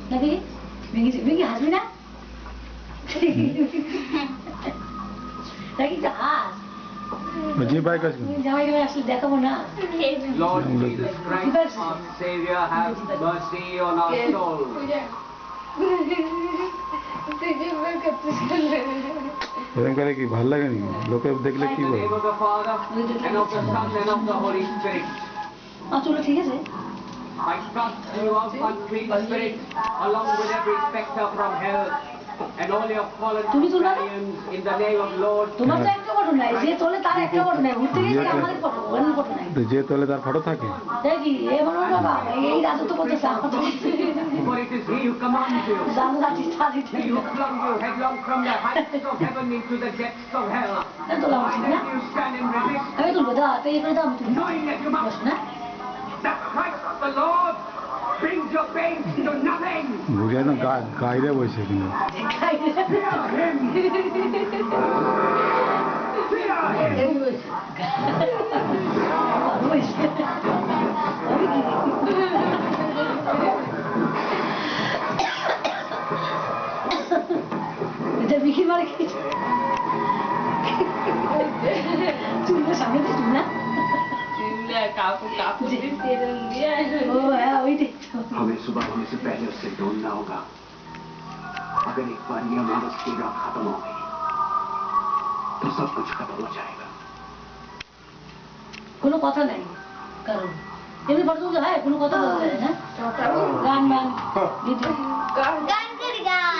না দেখি ভেঙে হাসবি না নাকি হাস যে বাইক আছে জামাই আসলে দেখাবো না Lord Jesus Christ, our Savior, have mercy on our soul. এরকম করে কি ভালো লাগে নাকি লোকে দেখলে কি In the বলে name of the Father, and of the Son, and of the Holy Spirit. চলো ঠিক আছে I trust you, O unclean spirit, along with every spectre from hell, and all your fallen companions, in the name of Lord. তোমার তো একটা photo নাই যে তোলে তার একটা ফটো নাই ঘুরতে গেছে আমাদের ফটো অন্য ফটো নাই যে তোলে তার ফটো থাকে দেখি এ বলো বাবা এই রাজত্ব করতেছে আমাদের For it is he who commands you. জানো যাচ্ছি সাজিতে He who flung you headlong from the heights of heaven into the depths of hell. তোলা উচিত না You stand and resist, আমি তুলবো দা তো এই করে দাও আমি তুলবো knowing that you must. না That Christ the Lord brings your pain to nothing. বুঝে একদম গাইরে বসে কিন্তু Fear him. Fear him. এটা বিক্রি মারে খেয়েছে চুলটা সামনে দিয়ে চুল না ও হ্যাঁ ওইটাই তো हमें सुबह होने से पहले उससे ढूंढना होगा। अगर एक बार ये मानसिकता खत्म हो गई तो सब कुछ खत्म हो जाएगा। কোনো কথা নাই কারণ এমনি ফটো তুলতে হয় কোনো কথা বলতে হয় না গান বান দিতে গান করি গান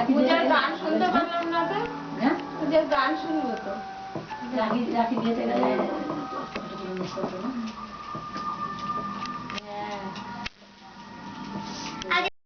পূজার গান শুনতে পারলাম না তো হ্যাঁ পূজার গান শুনবো তো রাখি বিয়েতে গেলে ফটো তুলে নিয়ে আসতে হতো না